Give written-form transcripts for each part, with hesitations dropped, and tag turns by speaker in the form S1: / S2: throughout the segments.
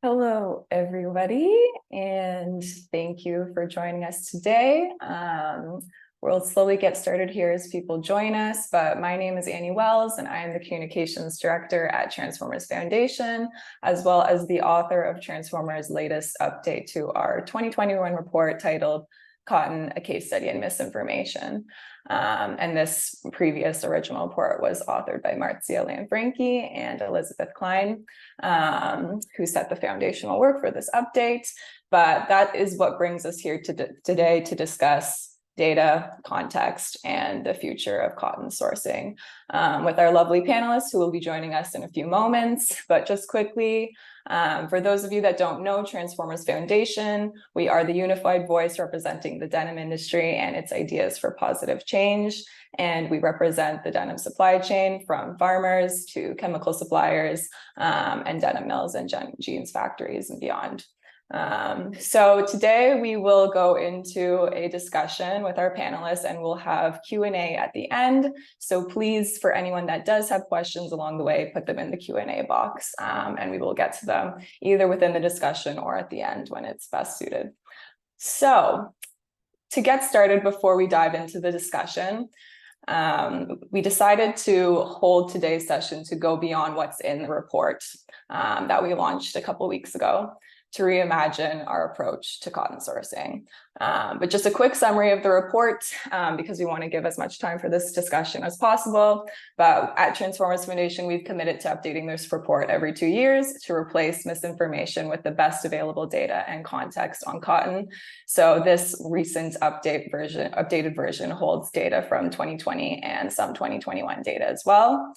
S1: Hello, everybody, and thank you for joining us today. We'll slowly get started here as people join us, but my name is Annie Wells, and I am the Communications Director at Transformers Foundation, as well as the author of Transformers' latest update to our 2021 report titled Cotton, a Case Study in Misinformation. And this previous original report was authored by Marzia Lanfranchi and Elizabeth Klein, who set the foundational work for this update. But that is what brings us here today to discuss data, context, and the future of cotton sourcing with our lovely panelists who will be joining us in a few moments. But just quickly, for those of you that don't know Transformers Foundation, we are the unified voice representing the denim industry and its ideas for positive change. And we represent the denim supply chain from farmers to chemical suppliers and denim mills and jeans factories and beyond. So today we will go into a discussion with our panelists and we'll have Q&A at the end. So please, for anyone that does have questions along the way, put them in the Q&A box and we will get to them either within the discussion or at the end when it's best suited. So to get started, before we dive into the discussion, we decided to hold today's session to go beyond what's in the report that we launched a couple weeks ago, to reimagine our approach to cotton sourcing. But just a quick summary of the report, because we want to give as much time for this discussion as possible. But at Transformers Foundation, we've committed to updating this report every 2 years to replace misinformation with the best available data and context on cotton. So this recent updated version holds data from 2020 and some 2021 data as well.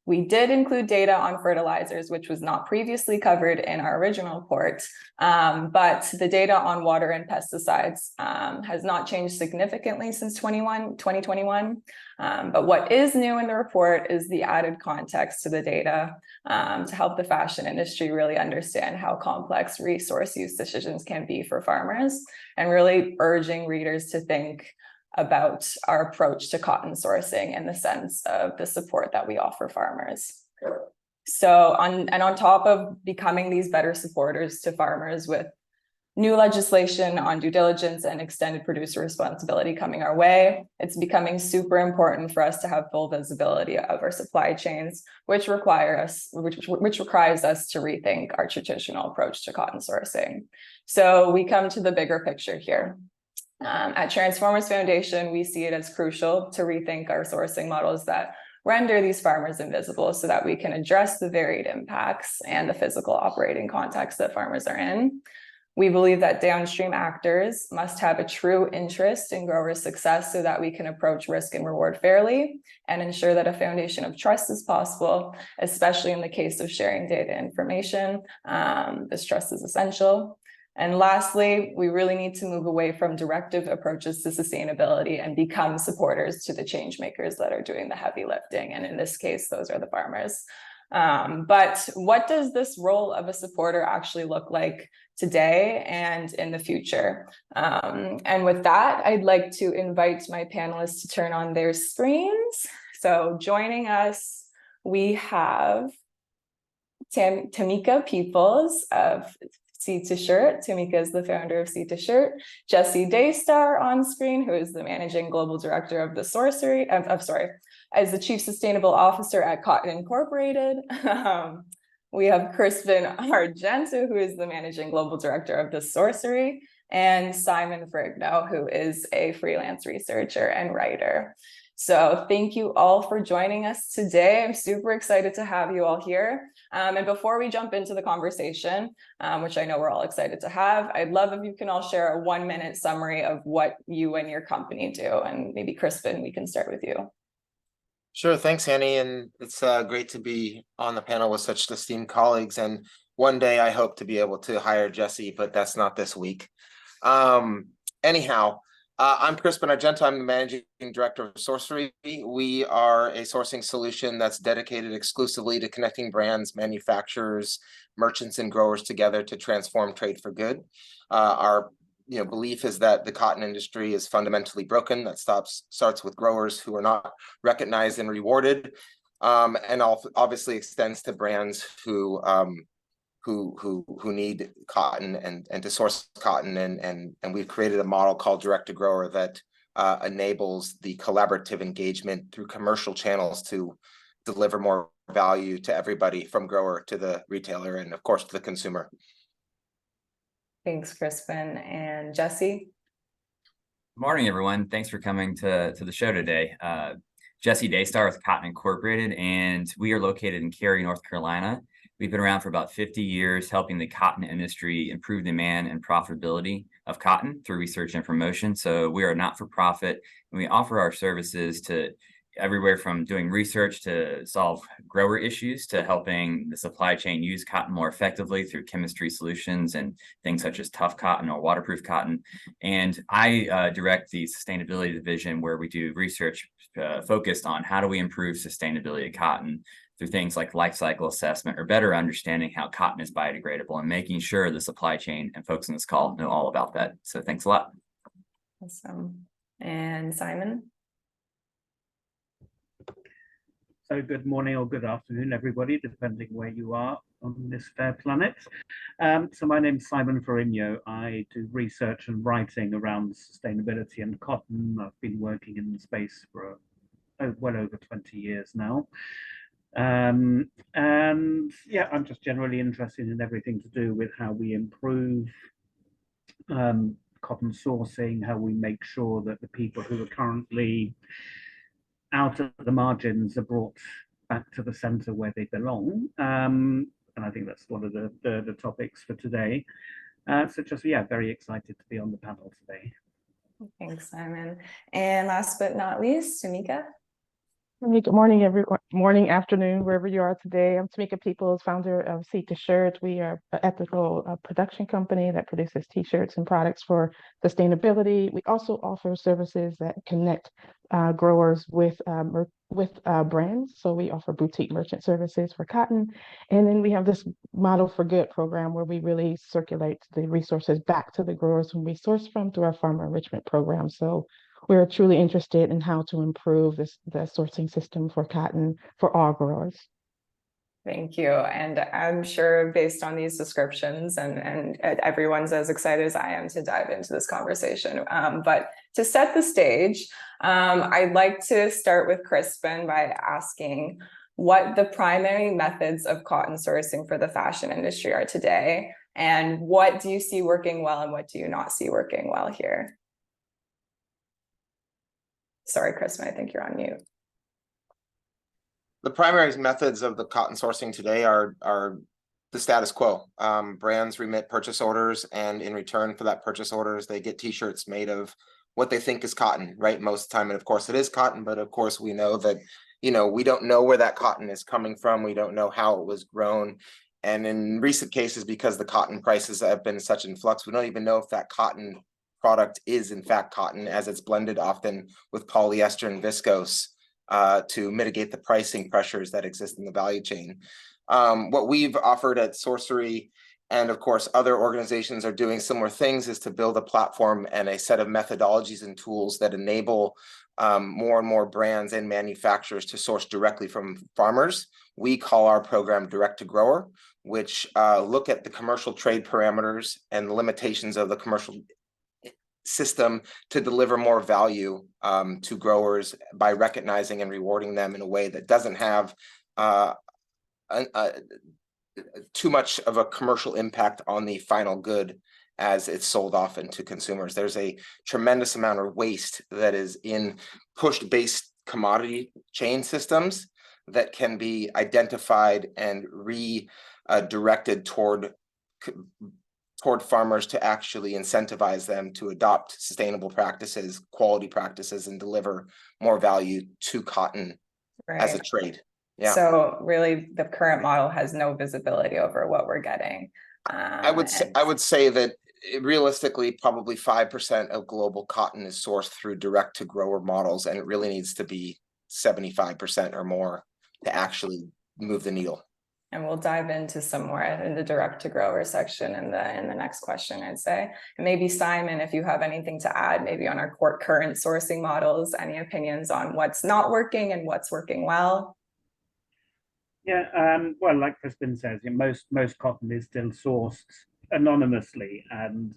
S1: We did include data on fertilizers, which was not previously covered in our original report, but the data on water and pesticides has not changed significantly since 2021. But what is new in the report is the added context to the data to help the fashion industry really understand how complex resource use decisions can be for farmers, and really urging readers to think about our approach to cotton sourcing in the sense of the support that we offer farmers. So on top of becoming these better supporters to farmers with new legislation on due diligence and extended producer responsibility coming our way, it's becoming super important for us to have full visibility of our supply chains, which requires us to rethink our traditional approach to cotton sourcing. So we come to the bigger picture here. At Transformers Foundation, we see it as crucial to rethink our sourcing models that render these farmers invisible so that we can address the varied impacts and the physical operating context that farmers are in. We believe that downstream actors must have a true interest in growers' success so that we can approach risk and reward fairly and ensure that a foundation of trust is possible, especially in the case of sharing data information. This trust is essential. And lastly, we really need to move away from directive approaches to sustainability and become supporters to the change makers that are doing the heavy lifting. And in this case, those are the farmers. But what does this role of a supporter actually look like today and in the future? And with that, I'd like to invite my panelists to turn on their screens. So joining us, we have Tameka Peoples of Seed to Shirt. Tameka is the founder of Seed to Shirt. Jesse Daystar on screen, who is the managing global director of the Sourcery. As the chief sustainable officer at Cotton Incorporated. We have Crispin Argento, who is the managing global director of the Sourcery, and Simon Ferrigno, who is a freelance researcher and writer. So thank you all for joining us today. I'm super excited to have you all here. And before we jump into the conversation, which I know we're all excited to have, I'd love if you can all share a 1-minute summary of what you and your company do. And maybe Crispin, we can start with you.
S2: Sure, thanks, Annie. And it's great to be on the panel with such esteemed colleagues. And one day I hope to be able to hire Jesse, but that's not this week. Anyhow, I'm Crispin Argento. I'm the managing director of Sourcery. We are a sourcing solution that's dedicated exclusively to connecting brands, manufacturers, merchants, and growers together to transform trade for good. Our belief is that the cotton industry is fundamentally broken. That starts with growers who are not recognized and rewarded, and obviously extends to brands who who need cotton and to source cotton, and we've created a model called direct to grower that enables the collaborative engagement through commercial channels to deliver more value to everybody, from grower to the retailer and of course to the consumer.
S1: Thanks, Crispin. And Jesse?
S3: Morning, everyone. Thanks for coming to the show today. Jesse Daystar with Cotton Incorporated, and we are located in Cary, North Carolina. We've been around for about 50 years, helping the cotton industry improve demand and profitability of cotton through research and promotion. So we are not-for-profit, and we offer our services to everywhere from doing research to solve grower issues to helping the supply chain use cotton more effectively through chemistry solutions and things such as tough cotton or waterproof cotton. And I direct the sustainability division, where we do research focused on how do we improve sustainability of cotton through things like life cycle assessment, or better understanding how cotton is biodegradable, and making sure the supply chain and folks in this call know all about that. So thanks a lot.
S1: Awesome. And Simon?
S4: So good morning or good afternoon, everybody, depending where you are on this fair planet. So my name is Simon Ferrigno. I do research and writing around sustainability and cotton. I've been working in the space for well over 20 years now. And yeah, I'm just generally interested in everything to do with how we improve cotton sourcing, how we make sure that the people who are currently out at the margins are brought back to the center where they belong. And I think that's one of the topics for today. So just, yeah, very excited to be on the panel today.
S1: Thanks, Simon. And last but not least, Tameka?
S5: Hey, good morning, everyone. Morning, afternoon, wherever you are today. I'm Tameka Peoples, founder of Seed to Shirt. We are an ethical production company that produces T-shirts and products for sustainability. We also offer services that connect growers with brands. So we offer boutique merchant services for cotton. And then we have this Model for Good program, where we really circulate the resources back to the growers whom we source from through our farmer enrichment program. So we're truly interested in how to improve the sourcing system for cotton for all growers.
S1: Thank you. And I'm sure, based on these descriptions, and everyone's as excited as I am to dive into this conversation. But to set the stage, I'd like to start with Crispin by asking what the primary methods of cotton sourcing for the fashion industry are today, and what do you see working well and what do you not see working well here? Sorry, Crispin, I think you're on mute.
S2: The primary methods of the cotton sourcing today are the status quo. Brands remit purchase orders, and in return for that purchase orders, they get T-shirts made of what they think is cotton, right? Most of the time, and of course it is cotton, but of course we know that, we don't know where that cotton is coming from. We don't know how it was grown. And in recent cases, because the cotton prices have been such in flux, we don't even know if that cotton product is in fact cotton, as it's blended often with polyester and viscose to mitigate the pricing pressures that exist in the value chain. What we've offered at Sourcery, and of course other organizations are doing similar things, is to build a platform and a set of methodologies and tools that enable more and more brands and manufacturers to source directly from farmers. We call our program Direct to Grower, which look at the commercial trade parameters and the limitations of the commercial system to deliver more value to growers by recognizing and rewarding them in a way that doesn't have too much of a commercial impact on the final good as it's sold off into consumers. There's a tremendous amount of waste that is in push-based commodity chain systems that can be identified and redirected toward farmers to actually incentivize them to adopt sustainable practices, quality practices, and deliver more value to cotton as a trade. Yeah.
S1: So really, the current model has no visibility over what we're getting.
S2: I would say that realistically, probably 5% of global cotton is sourced through direct to grower models, and it really needs to be 75% or more to actually move the needle.
S1: And we'll dive into some more in the direct to grower section in the next question, I'd say. And maybe Simon, if you have anything to add, maybe on our current sourcing models, any opinions on what's not working and what's working well?
S4: Yeah, well, like Crispin says, most cotton is still sourced anonymously, and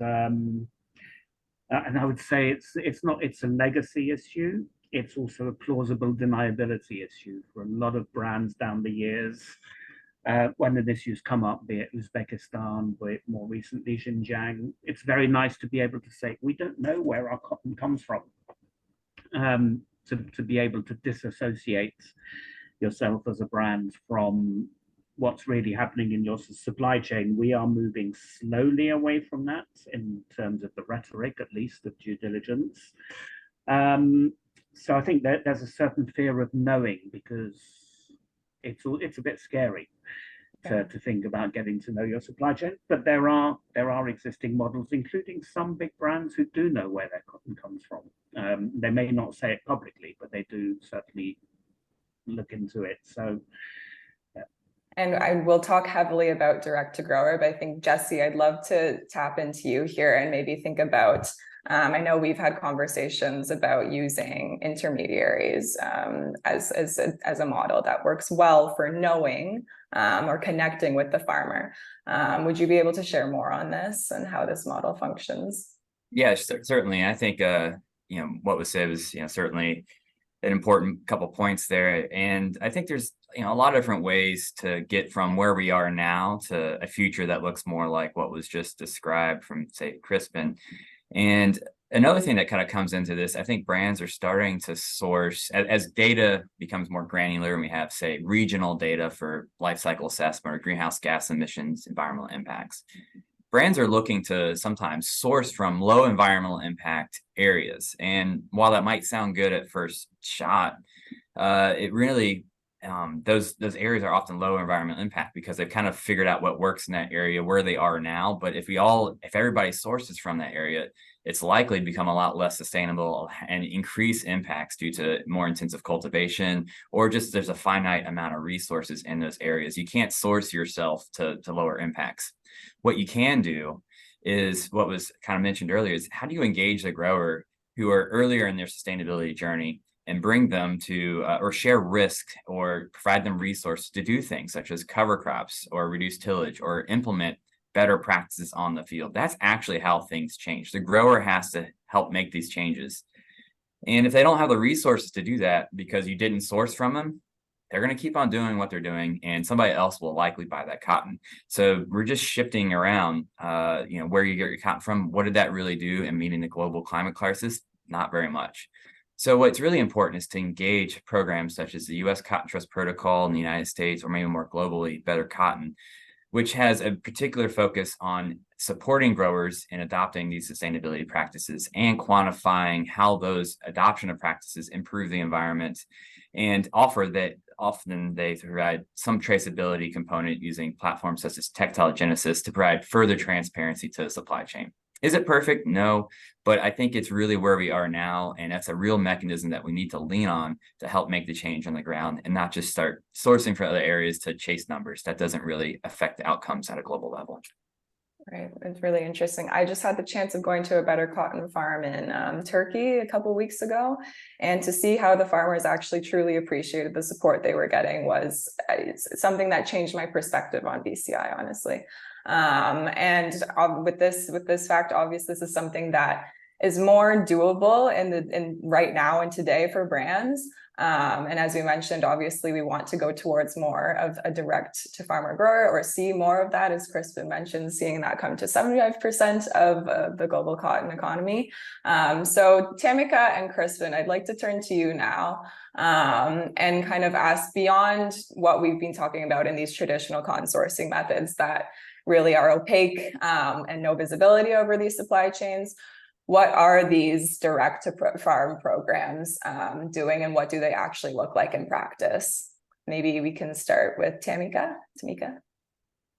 S4: I would say it's a legacy issue. It's also a plausible deniability issue for a lot of brands down the years. When the issues come up, be it Uzbekistan, be it more recently Xinjiang, it's very nice to be able to say, we don't know where our cotton comes from. To be able to disassociate yourself as a brand from what's really happening in your supply chain. We are moving slowly away from that in terms of the rhetoric, at least, of due diligence. So I think that there's a certain fear of knowing, because it's a bit scary to think about getting to know your supply chain. But there are existing models, including some big brands who do know where their cotton comes from. They may not say it publicly, but they do certainly look into it. So
S1: and I will talk heavily about direct to grower, but I think, Jesse, I'd love to tap into you here and maybe think about, I know we've had conversations about using intermediaries as a model that works well for knowing or connecting with the farmer. Would you be able to share more on this and how this model functions?
S3: Yeah, certainly. I think what was said was certainly an important couple points there. And I think there's a lot of different ways to get from where we are now to a future that looks more like what was just described from, say, Crispin. And another thing that kind of comes into this, I think brands are starting to source, as data becomes more granular, and we have, say, regional data for life cycle assessment or greenhouse gas emissions, environmental impacts. Brands are looking to sometimes source from low environmental impact areas. And while that might sound good at first shot, it really, those areas are often low environmental impact because they've kind of figured out what works in that area where they are now. But if everybody sources from that area, it's likely to become a lot less sustainable and increase impacts due to more intensive cultivation, or just there's a finite amount of resources in those areas. You can't source yourself to lower impacts. What you can do is what was kind of mentioned earlier is how do you engage the grower who are earlier in their sustainability journey and bring them to or share risk or provide them resources to do things such as cover crops or reduce tillage or implement better practices on the field. That's actually how things change. The grower has to help make these changes. And if they don't have the resources to do that because you didn't source from them, they're going to keep on doing what they're doing, and somebody else will likely buy that cotton. So we're just shifting around, where you get your cotton from. What did that really do in meeting the global climate crisis? Not very much. So what's really important is to engage programs such as the U.S. Cotton Trust Protocol in the United States, or maybe more globally, Better Cotton, which has a particular focus on supporting growers in adopting these sustainability practices and quantifying how those adoption of practices improve the environment, and offer that often they provide some traceability component using platforms such as Textilegenesis to provide further transparency to the supply chain. Is it perfect? No, but I think it's really where we are now, and that's a real mechanism that we need to lean on to help make the change on the ground and not just start sourcing from other areas to chase numbers. That doesn't really affect the outcomes at a global level.
S1: Right, it's really interesting. I just had the chance of going to a Better Cotton farm in Turkey a couple of weeks ago, and to see how the farmers actually truly appreciated the support they were getting was something that changed my perspective on BCI, honestly. And with this fact, obviously, this is something that is more doable in right now and today for brands. And as we mentioned, obviously, we want to go towards more of a direct to farmer grower, or see more of that, as Crispin mentioned, seeing that come to 75% of the global cotton economy. So Tameka and Crispin, I'd like to turn to you now and kind of ask, beyond what we've been talking about in these traditional cotton sourcing methods that really are opaque and no visibility over these supply chains, what are these direct to farm programs doing, and what do they actually look like in practice? Maybe we can start with Tameka.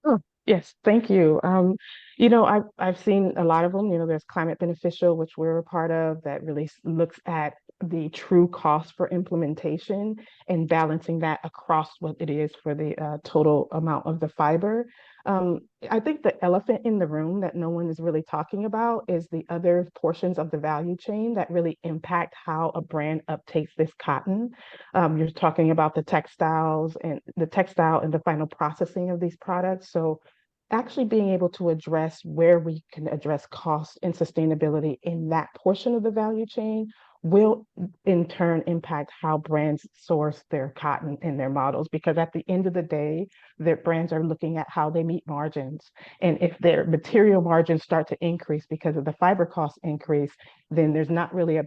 S5: Oh, yes, thank you. I've seen a lot of them. There's Climate Beneficial, which we're a part of, that really looks at the true cost for implementation and balancing that across what it is for the total amount of the fiber. I think the elephant in the room that no one is really talking about is the other portions of the value chain that really impact how a brand uptakes this cotton. You're talking about the textile and the final processing of these products. So actually being able to address where we can address cost and sustainability in that portion of the value chain will in turn impact how brands source their cotton in their models, because at the end of the day, their brands are looking at how they meet margins. And if their material margins start to increase because of the fiber cost increase, then there's not really a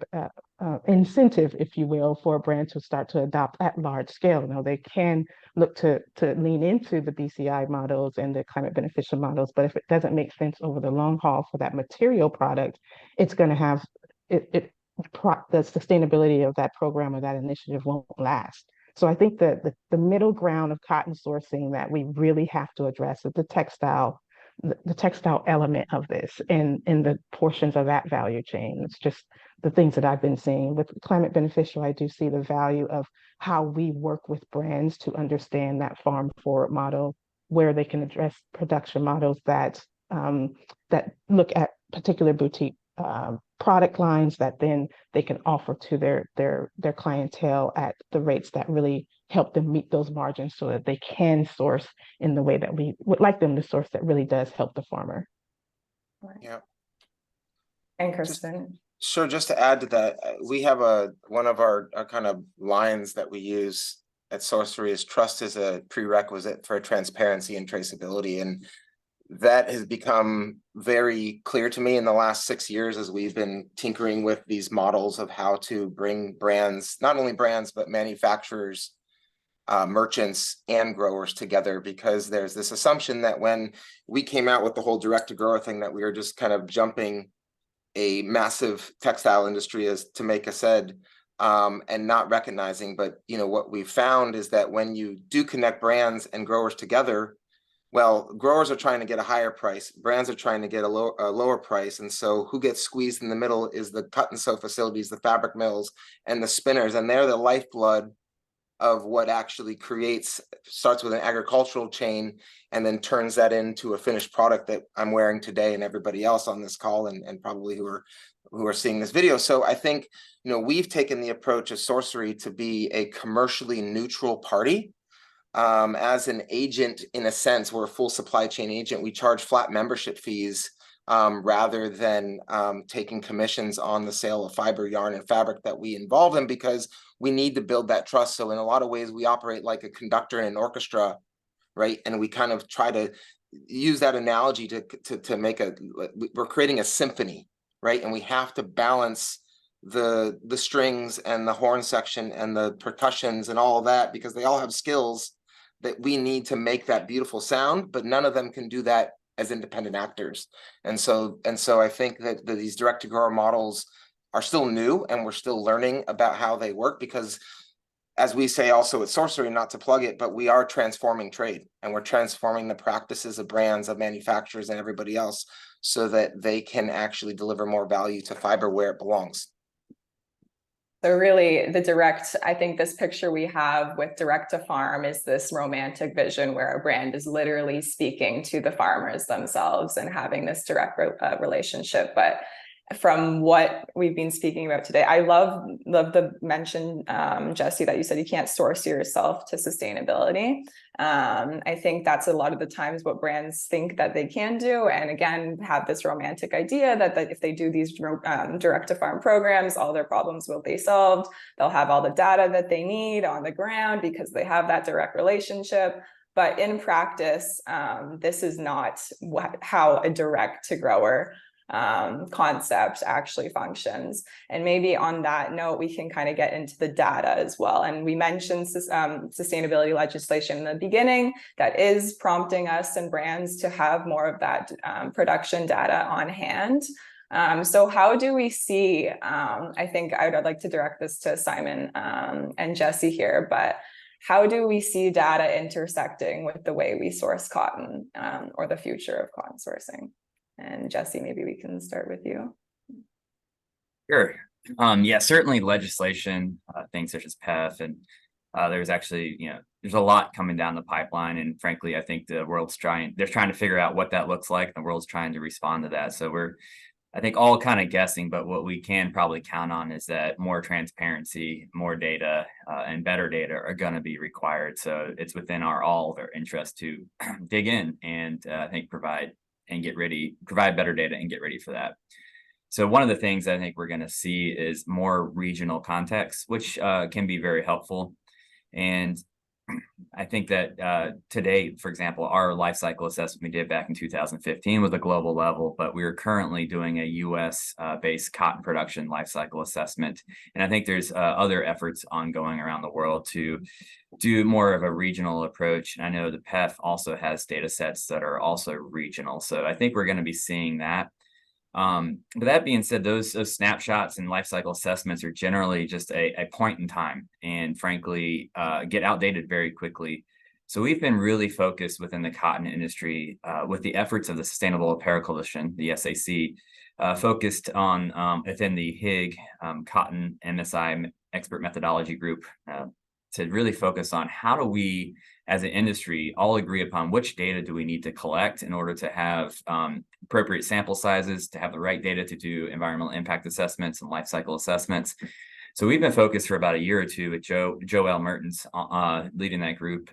S5: incentive, if you will, for a brand to start to adopt at large scale. Now they can look to lean into the BCI models and the climate beneficial models, but if it doesn't make sense over the long haul for that material product, it's going to have the sustainability of that program or that initiative won't last. So I think that the middle ground of cotton sourcing that we really have to address is the textile element of this and the portions of that value chain. It's just the things that I've been seeing. With climate beneficial, I do see the value of how we work with brands to understand that farm forward model, where they can address production models that look at particular boutique product lines that then they can offer to their clientele at the rates that really help them meet those margins, so that they can source in the way that we would like them to source, that really does help the farmer.
S2: Yeah.
S1: And Crispin.
S2: Sure. Just to add to that, we have one of our kind of lines that we use at Sourcery is trust is a prerequisite for transparency and traceability. And that has become very clear to me in the last 6 years as we've been tinkering with these models of how to bring brands, not only brands, but manufacturers, merchants and growers together, because there's this assumption that when we came out with the whole direct to grower thing, that we were just kind of jumping a massive textile industry, as Tameka said, and not recognizing. But what we found is that when you do connect brands and growers together, well, growers are trying to get a higher price, brands are trying to get a lower price. And so who gets squeezed in the middle is the cut and sew facilities, the fabric mills, and the spinners. And they're the lifeblood of what actually starts with an agricultural chain and then turns that into a finished product that I'm wearing today, and everybody else on this call and probably who are seeing this video. So I think, we've taken the approach of Sourcery to be a commercially neutral party. As an agent, in a sense, we're a full supply chain agent. We charge flat membership fees rather than taking commissions on the sale of fiber, yarn, and fabric that we involve in, because we need to build that trust. So in a lot of ways, we operate like a conductor in an orchestra, right? And we kind of try to use that analogy to make we're creating a symphony, right? And we have to balance the strings and the horn section and the percussions and all of that, because they all have skills that we need to make that beautiful sound, but none of them can do that as independent actors. And so I think that these direct to grower models are still new, and we're still learning about how they work, because as we say also at Sourcery, not to plug it, but we are transforming trade, and we're transforming the practices of brands, of manufacturers, and everybody else, so that they can actually deliver more value to fiber where it belongs.
S1: So really I think this picture we have with direct to farm is this romantic vision where a brand is literally speaking to the farmers themselves and having this direct relationship. But from what we've been speaking about today, I love the mention, Jesse, that you said you can't source yourself to sustainability. I think that's a lot of the times what brands think that they can do, and again have this romantic idea that if they do these direct to farm programs, all their problems will be solved. They'll have all the data that they need on the ground because they have that direct relationship. But in practice, this is not how a direct to grower concept actually functions. And maybe on that note, we can kind of get into the data as well. And we mentioned sustainability legislation in the beginning that is prompting us and brands to have more of that production data on hand. So how do we see, I think I'd like to direct this to Simon and Jesse here, but how do we see data intersecting with the way we source cotton or the future of cotton sourcing? And Jesse, maybe we can start with you.
S3: Sure. Yeah, certainly legislation, things such as PEF, and there's actually, there's a lot coming down the pipeline. And frankly, I think the world's they're trying to figure out what that looks like. And the world's trying to respond to that. So we're, I think, all kind of guessing, but what we can probably count on is that more transparency, more data, and better data are going to be required. So it's within all of our interest to dig in and I think provide better data and get ready for that. So one of the things I think we're going to see is more regional context, which can be very helpful. And I think that today, for example, our life cycle assessment we did back in 2015 was a global level, but we are currently doing a US based cotton production life cycle assessment. And I think there's other efforts ongoing around the world to do more of a regional approach. And I know the PEF also has data sets that are also regional. So I think we're going to be seeing that. But that being said, those snapshots and life cycle assessments are generally just a point in time and frankly, get outdated very quickly. So we've been really focused within the cotton industry with the efforts of the Sustainable Apparel Coalition, the SAC, focused on within the HIG Cotton MSI Expert Methodology Group to really focus on how do we, as an industry, all agree upon which data do we need to collect in order to have appropriate sample sizes, to have the right data to do environmental impact assessments and life cycle assessments. So we've been focused for about a year or two with Joelle Mertens leading that group,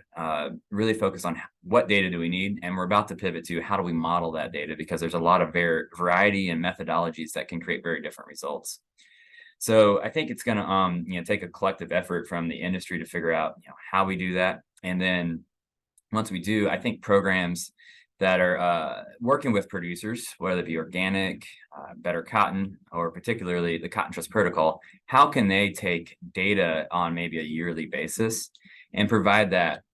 S3: really focused on what data do we need, and we're about to pivot to how do we model that data, because there's a lot of variety and methodologies that can create very different results. So I think it's going to take a collective effort from the industry to figure out how we do that. And then once we do, I think programs that are working with producers, whether it be organic, better cotton, or particularly the Cotton Trust Protocol, how can they take data on maybe a yearly basis and provide that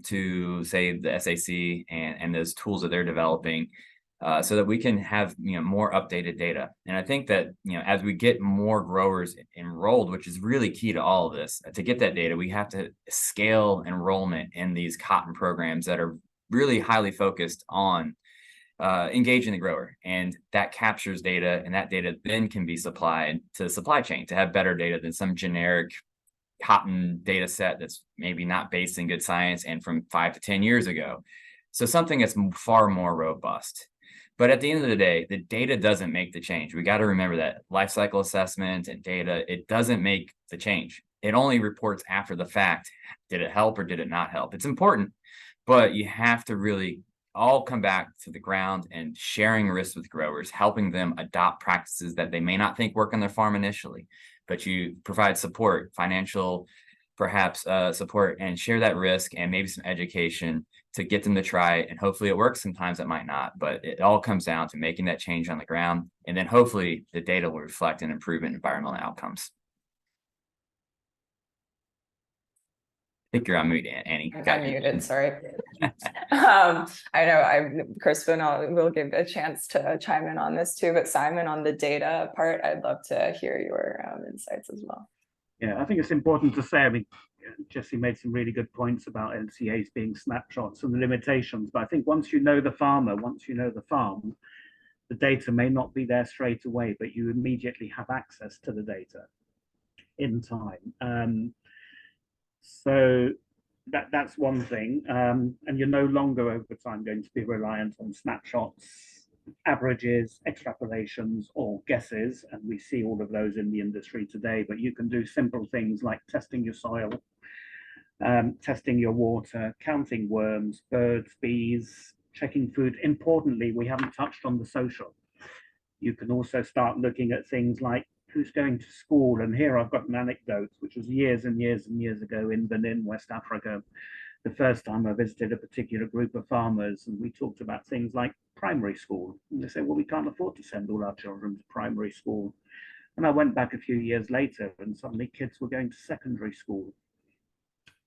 S3: to, say, the SAC and those tools that they're developing, so that we can have more updated data. And I think that as we get more growers enrolled, which is really key to all of this, to get that data, we have to scale enrollment in these cotton programs that are really highly focused on engaging the grower, and that captures data, and that data then can be supplied to the supply chain to have better data than some generic cotton data set that's maybe not based in good science and from 5 to 10 years ago. So something that's far more robust. But at the end of the day, the data doesn't make the change. We got to remember that life cycle assessment and data, it doesn't make the change. It only reports after the fact. Did it help or did it not help? It's important, but you have to really all come back to the ground and sharing risks with growers, helping them adopt practices that they may not think work on their farm initially, but you provide support, financial, perhaps support, and share that risk and maybe some education to get them to try it. And hopefully it works. Sometimes it might not, but it all comes down to making that change on the ground. And then hopefully the data will reflect an improvement in environmental outcomes. I think you're on mute, Annie.
S1: I'm muted, sorry. I know Crispin will give a chance to chime in on this too, but Simon, on the data part, I'd love to hear your insights as well.
S4: Yeah, I think it's important to say, I mean, Jesse made some really good points about NCAs being snapshots and the limitations, but I think once you know the farmer, once you know the farm, the data may not be there straight away, but you immediately have access to the data in time. So that's one thing, and you're no longer over time going to be reliant on snapshots, averages, extrapolations, or guesses, and we see all of those in the industry today. But you can do simple things like testing your soil, testing your water, counting worms, birds, bees, checking food. Importantly, we haven't touched on the social. You can also start looking at things like who's going to school. And here I've got an anecdote, which was years and years and years ago in Benin, West Africa. The first time I visited a particular group of farmers, and we talked about things like primary school. And they said, well, we can't afford to send all our children to primary school. And I went back a few years later, and suddenly kids were going to secondary school.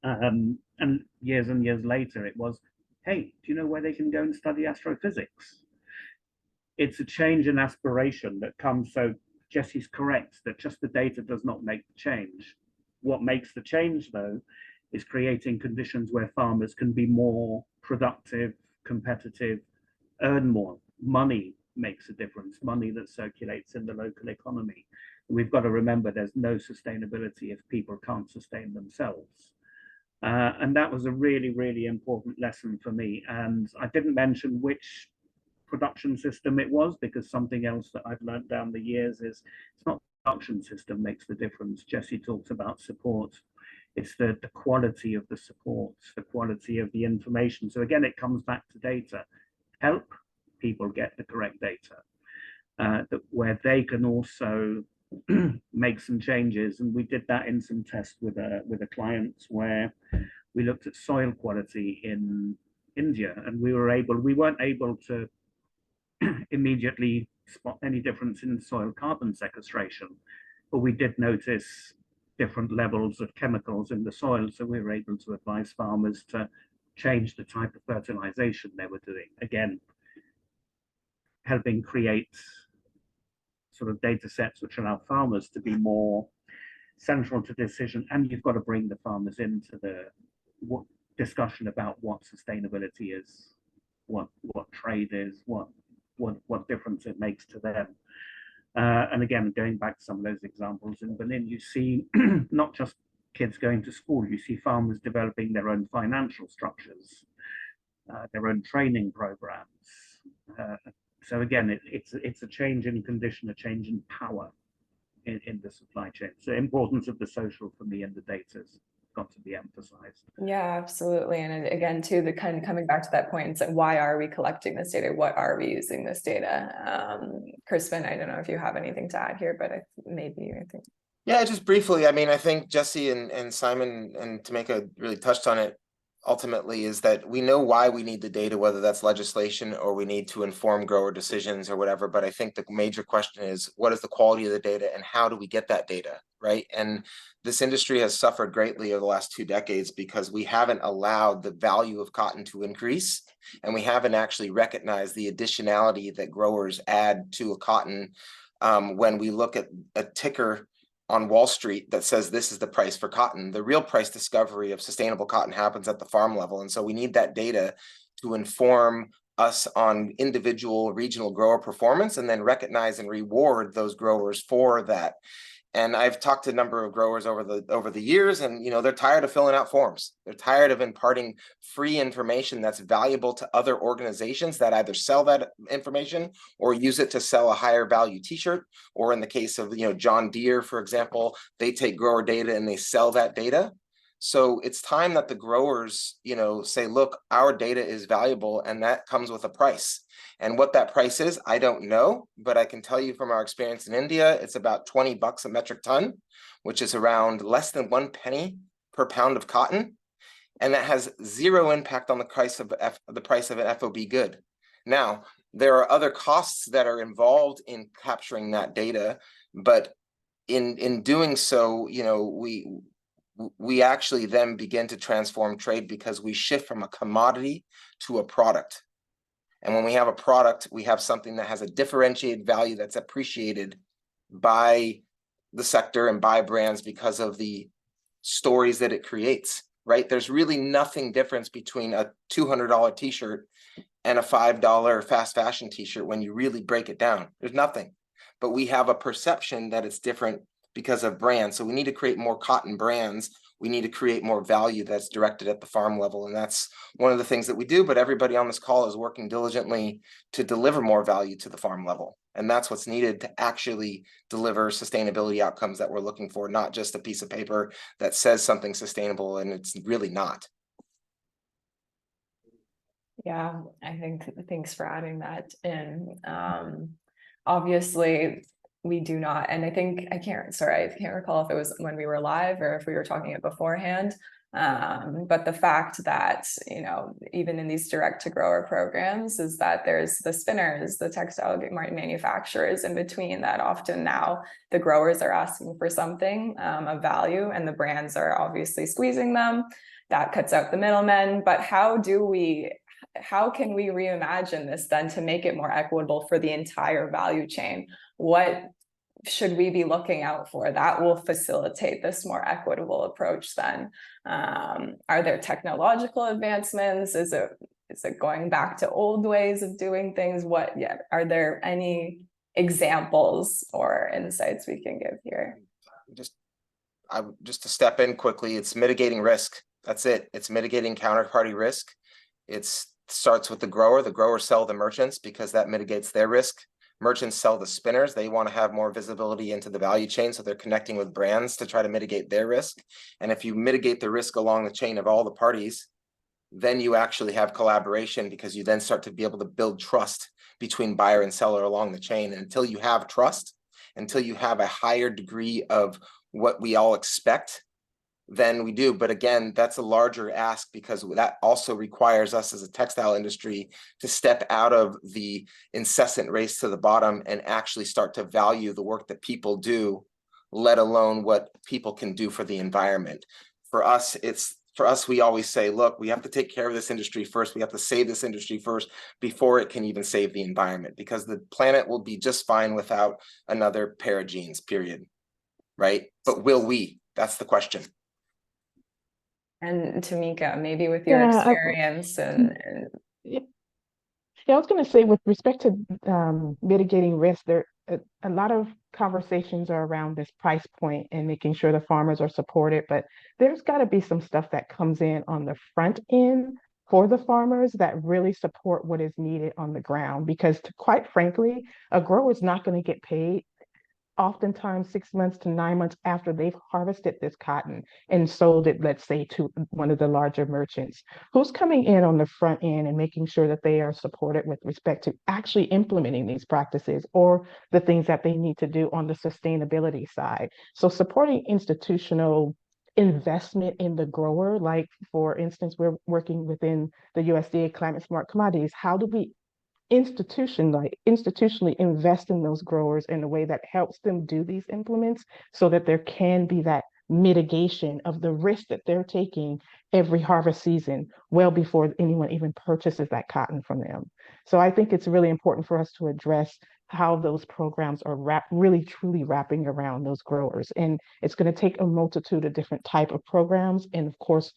S4: And years later, it was, hey, do you know where they can go and study astrophysics? It's a change in aspiration that comes. So Jesse's correct that just the data does not make the change. What makes the change, though, is creating conditions where farmers can be more productive, competitive, earn more. Money makes a difference, money that circulates in the local economy. We've got to remember there's no sustainability if people can't sustain themselves. And that was a really, really important lesson for me. And I didn't mention which production system it was, because something else that I've learned down the years is it's not the production system makes the difference. Jesse talks about support. It's the quality of the support, the quality of the information. So again, it comes back to data. Help people get the correct data, where they can also make some changes. And we did that in some tests with a client where we looked at soil quality in India, and we weren't able to immediately spot any difference in soil carbon sequestration, but we did notice different levels of chemicals in the soil. So we were able to advise farmers to change the type of fertilization they were doing. Again, helping create sort of data sets which allow farmers to be more central to decision. And you've got to bring the farmers into the discussion about what sustainability is, what trade is, what difference it makes to them. And again, going back to some of those examples in Berlin, you see not just kids going to school, you see farmers developing their own financial structures, their own training programs. So again, it's a change in condition, a change in power in the supply chain. So the importance of the social for me and the data has got to be emphasized.
S1: Yeah, absolutely. And again, too, the kind of coming back to that point, it's like, why are we collecting this data? What are we using this data? Crispin, I don't know if you have anything to add here, but I think.
S2: Yeah, just briefly. I mean, I think Jesse and Simon and Tameka really touched on it. Ultimately, is that we know why we need the data, whether that's legislation or we need to inform grower decisions or whatever. But I think the major question is, what is the quality of the data and how do we get that data, right? And this industry has suffered greatly over the last 2 decades because we haven't allowed the value of cotton to increase, and we haven't actually recognized the additionality that growers add to a cotton. When we look at a ticker on Wall Street that says this is the price for cotton, the real price discovery of sustainable cotton happens at the farm level. And so we need that data to inform us on individual regional grower performance and then recognize and reward those growers for that. And I've talked to a number of growers over the years, and they're tired of filling out forms. They're tired of imparting free information that's valuable to other organizations that either sell that information or use it to sell a higher value t-shirt. Or in the case of John Deere, for example, they take grower data and they sell that data. So it's time that the growers, say, look, our data is valuable, and that comes with a price. And what that price is, I don't know, but I can tell you from our experience in India, it's about $20 a metric ton, which is around less than 1 penny per pound of cotton. And that has zero impact on the price of an FOB good. Now, there are other costs that are involved in capturing that data, but in doing so, we actually then begin to transform trade because we shift from a commodity to a product. And when we have a product, we have something that has a differentiated value that's appreciated by the sector and by brands because of the stories that it creates, right? There's really nothing difference between a $200 t-shirt and a $5 fast fashion t-shirt when you really break it down. There's nothing. But we have a perception that it's different because of brands. So we need to create more cotton brands. We need to create more value that's directed at the farm level. And that's one of the things that we do. But everybody on this call is working diligently to deliver more value to the farm level. And that's what's needed to actually deliver sustainability outcomes that we're looking for, not just a piece of paper that says something sustainable and it's really not.
S1: Yeah, I think, thanks for adding that in. Obviously, we do not, and I can't recall if it was when we were live or if we were talking it beforehand. But the fact that, even in these direct to grower programs, is that there's the spinners, the textile manufacturers in between, that often now the growers are asking for something of value and the brands are obviously squeezing them. That cuts out the middlemen. But how can we reimagine this then to make it more equitable for the entire value chain? What should we be looking out for that will facilitate this more equitable approach then? Are there technological advancements? Is it going back to old ways of doing things? Are there any examples or insights we can give here?
S2: Just to step in quickly, it's mitigating risk. That's it. It's mitigating counterparty risk. It starts with the grower. The growers sell the merchants because that mitigates their risk. Merchants sell the spinners. They want to have more visibility into the value chain, so they're connecting with brands to try to mitigate their risk. And if you mitigate the risk along the chain of all the parties, then you actually have collaboration, because you then start to be able to build trust between buyer and seller along the chain. And until you have trust, until you have a higher degree of what we all expect, than we do. But again, that's a larger ask, because that also requires us as a textile industry to step out of the incessant race to the bottom and actually start to value the work that people do, let alone what people can do for the environment. For us, we always say, look, we have to take care of this industry first. We have to save this industry first before it can even save the environment, because the planet will be just fine without another pair of jeans, period. Right? But will we? That's the question.
S1: And Tameka, maybe with your experience
S5: yeah, I was going to say, with respect to mitigating risk, there a lot of conversations are around this price point and making sure the farmers are supported, but there's got to be some stuff that comes in on the front end for the farmers that really support what is needed on the ground, because quite frankly, a grower is not going to get paid oftentimes 6 months to 9 months after they've harvested this cotton and sold it, let's say, to one of the larger merchants. Who's coming in on the front end and making sure that they are supported with respect to actually implementing these practices or the things that they need to do on the sustainability side? So supporting institutional investment in the grower, like for instance, we're working within the USDA Climate Smart Commodities. How do we institutionally invest in those growers in a way that helps them do these implements, so that there can be that mitigation of the risk that they're taking every harvest season, well before anyone even purchases that cotton from them. So I think it's really important for us to address how those programs are really truly wrapping around those growers. And it's going to take a multitude of different type of programs, and of course,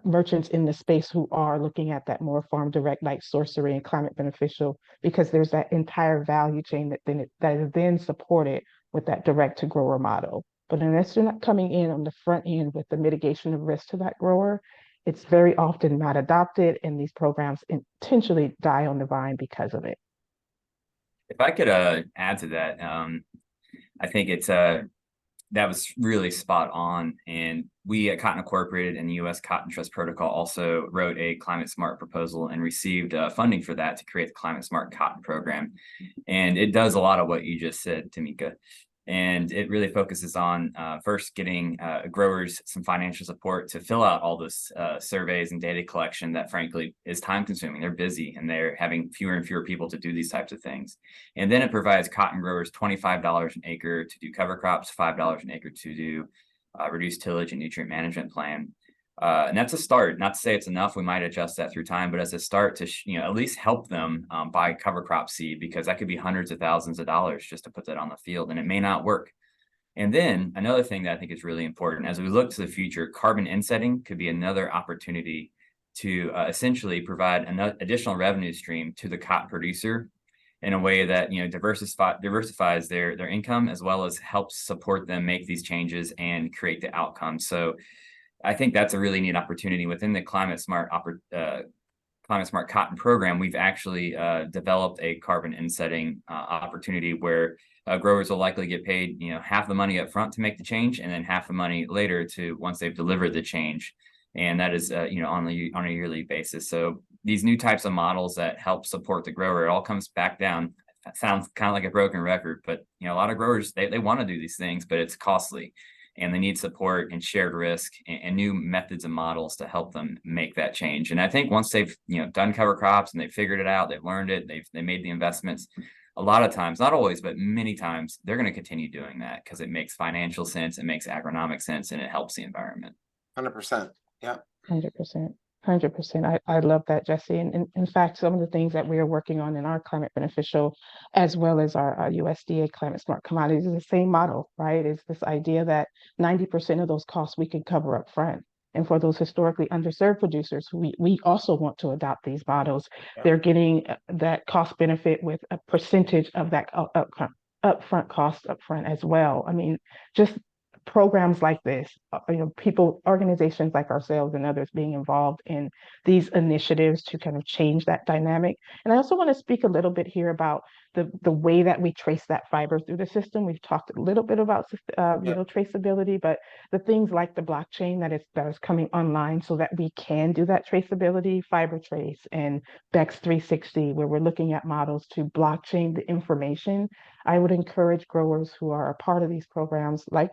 S5: merchants in the space who are looking at that more farm direct, like Sourcery and Climate Beneficial, because there's that entire value chain that is then supported with that direct to grower model. But unless you're not coming in on the front end with the mitigation of risk to that grower, it's very often not adopted, and these programs intentionally die on the vine because of it.
S3: If I could add to that, I think it's that was really spot on. And we at Cotton Incorporated and the U.S. Cotton Trust Protocol also wrote a climate smart proposal and received funding for that to create the Climate Smart Cotton Program. And it does a lot of what you just said, Tameka. And it really focuses on first getting growers some financial support to fill out all those surveys and data collection that frankly is time consuming. They're busy and they're having fewer and fewer people to do these types of things. And then it provides cotton growers $25 an acre to do cover crops, $5 an acre to do reduced tillage and nutrient management plan. And that's a start. Not to say it's enough. We might adjust that through time, but as a start to at least help them buy cover crop seed, because that could be hundreds of thousands of dollars just to put that on the field, and it may not work. And then another thing that I think is really important as we look to the future, carbon insetting could be another opportunity to essentially provide an additional revenue stream to the cotton producer in a way that diversifies their income, as well as helps support them make these changes and create the outcomes. So I think that's a really neat opportunity within the Climate Smart Cotton Program. We've actually developed a carbon insetting opportunity where growers will likely get paid, half the money up front to make the change, and then half the money later to once they've delivered the change, and that is on a yearly basis. So these new types of models that help support the grower, it all comes back down. That sounds kind of like a broken record, but a lot of growers they want to do these things, but it's costly. And they need support and shared risk and new methods and models to help them make that change. And I think once they've done cover crops and they've figured it out, they've learned it, they made the investments, a lot of times, not always, but many times, they're going to continue doing that because it makes financial sense, it makes agronomic sense, and it helps the environment.
S2: 100%. Yeah.
S5: 100%. 100%. I love that, Jesse. And in fact, some of the things that we are working on in our Climate Beneficial, as well as our USDA Climate Smart Commodities, is the same model, right? It's this idea that 90% of those costs we can cover up front. And for those historically underserved producers, we also want to adopt these models.
S2: Yeah.
S5: They're getting that cost benefit with a percentage of that upfront cost upfront as well. I mean, just programs like this, people, organizations like ourselves and others being involved in these initiatives to kind of change that dynamic. And I also want to speak a little bit here about the way that we trace that fiber through the system. We've talked a little bit about traceability, but the things like the blockchain that is coming online so that we can do that traceability, fiber trace and BEX 360, where we're looking at models to blockchain the information. I would encourage growers who are a part of these programs like